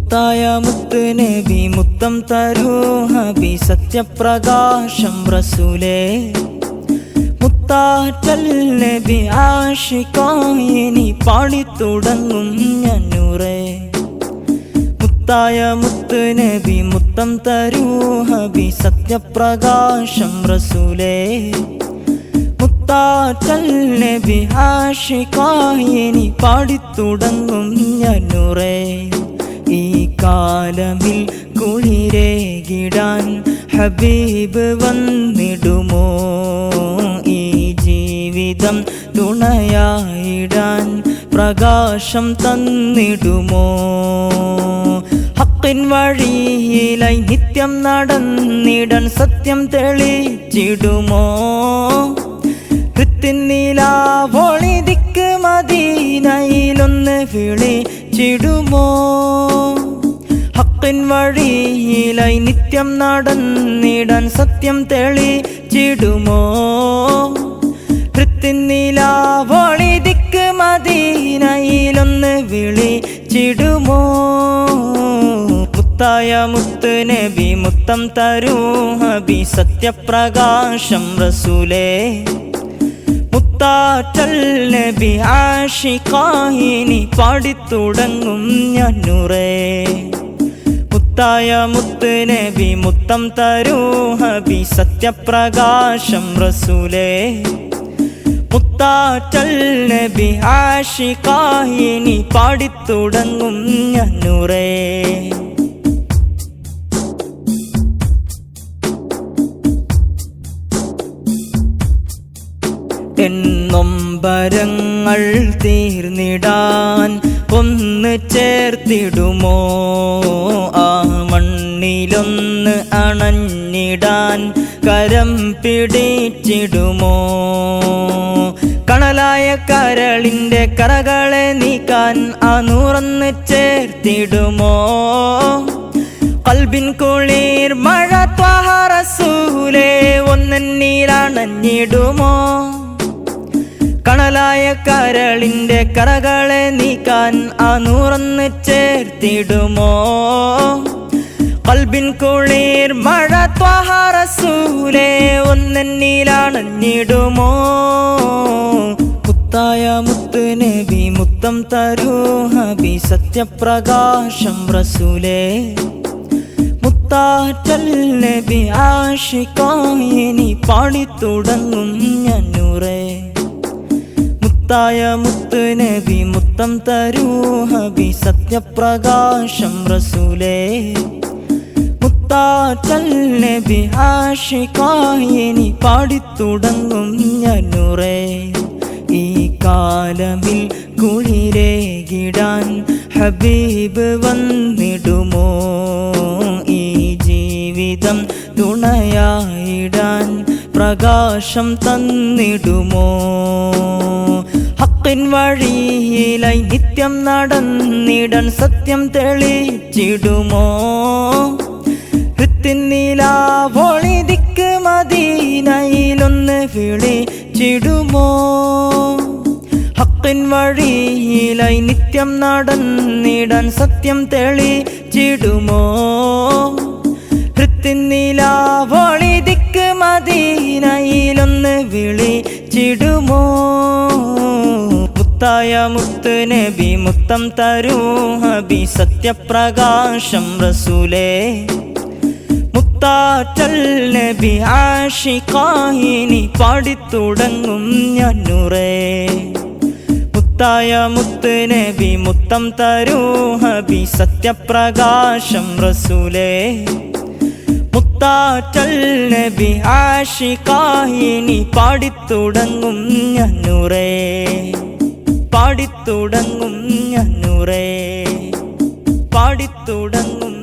മുത്തായ മുത്ത് നബി മുത്തം തരൂ ഹബി സത്യപ്രകാശം റസൂലേ മുത്താറ്റൽ നബി ആശിക്കായി നീ പാടിത്തുടങ്ങും ഞന്നൂറേ മുത്തായ മുത്ത് നബി മുത്തം തരൂ ഹബി സത്യപ്രകാശം റസൂലേ മുത്താറ്റൽ നബി ആശിക്കായി നീ പാടിത്തുടങ്ങും ഞന്നൂറേ ഈ കാലമിൽ കുളിരേകിടാൻ ഹബീബ് വന്നിടുമോ ഈ ജീവിതം തുണയായിടാൻ പ്രകാശം തന്നിടുമോ ഹക്കിൻ വഴിയിലായി നിത്യം നടന്നിടാൻ സത്യം തെളിച്ചിടുമോ കൃത്തിൻ നിലാവോളി ദിക്ക് മദീനയിലൊന്ന് വിളിച്ചിടുമോ ഹക്കിൻ വഴിയിലായി നിത്യം നടന്നിടാൻ സത്യം തെളിച്ചിടുമോ കൃത്തിൻ നിലാവോളി ദിക്ക് മദീനയിലൊന്ന് വിളിച്ചിടുമോ മുത്തായ മുത്ത് നബി മുത്തം തരൂ ഹബി സത്യപ്രകാശം റസൂലേ മുത്താറ്റൽ നബി ആശിക്കായി നീ പാടിത്തുടങ്ങും ഞന്നൂറേ മുത്തായ മുത്ത് നബി മുത്തം തരൂ ഹബി സത്യപ്രകാശം റസൂലേ മുത്താറ്റൽ നബി ആശിക്കായി നീ പാടിത്തുടങ്ങും ഞന്നൂറേ എന്നൊമ്പരങ്ങൾ തീർന്നിടാൻ ഒന്ന് ചേർത്തിടുമോ ആ മണ്ണിലൊന്ന് അണഞ്ഞിടാൻ കരം പിടിച്ചിടുമോ കണലായ കരളിൻ്റെ കറകളെ നീക്കാൻ ആ നൂറൊന്ന് ചേർത്തിടുമോ കൽബിൻ കുളിർ മഴ ത്വഹ റസൂലേ ഒന്നീരാണഞ്ഞിടുമോ കണലായ കരളിൻ്റെ കറകളെ നീക്കാൻ ആ നൂറൊന്ന് ചേർത്തിടുമോ കൽബിൻ കുളിർ മഴ ത്വഹ റസൂലേ ഒന്നീരാണഞ്ഞിടുമോ മുത്തായ മുത്ത് നബി മുത്തം തരൂ ഹബി സത്യപ്രകാശം റസൂലേ മുത്താറ്റൽ നബി ആശിക്കായി നീ പാടിത്തുടങ്ങും ഞന്നൂറേ മുത്തായ മുത്ത് നബി മുത്തം തരൂ ഹബി സത്യപ്രകാശം റസൂലേ മുത്താറ്റൽ നബി ആശിക്കായി നീ പാടിത്തുടങ്ങും ഞന്നൂറേ ഈ കാലമിൽ കുളിരേകിടാൻ ഹബീബ് വന്നിടുമോ ഈ ജീവിതം തുണയായിടാൻ പ്രകാശം തന്നിടുമോ ഹക്കിൻ വഴിയിലായി നിത്യം നടന്നിടാൻ സത്യം തെളിച്ചിടുമോ കൃത്തിൻ നിലാവോളി ദിക്ക് മദീനയിലൊന്ന് വിളിച്ചിടുമോ ഹക്കിൻ വഴിയിലായി നിത്യം നടന്നിടാൻ സത്യം തെളിച്ചിടുമോ കൃത്തിൻ നിലാവോളി ദിക്ക് മദീനയിലൊന്ന് വിളിച്ചിടുമോ മുത്തായ മുത്ത് നബി മുത്തം തരൂ ഹബി സത്യപ്രകാശം റസൂലേ മുത്താറ്റൽ നബി ആശിക്കായി നീ പാടിത്തുടങ്ങും ഞന്നൂറേ മുത്തായ മുത്ത് നബി മുത്തം തരൂ ഹബി സത്യപ്രകാശം റസൂലേ മുത്താറ്റൽ നബി ആശിക്കായി നീ പാടിത്തുടങ്ങും ഞന്നൂറേ പാടിത്തുടങ്ങും ഞന്നൂറേ പാടിത്തുടങ്ങും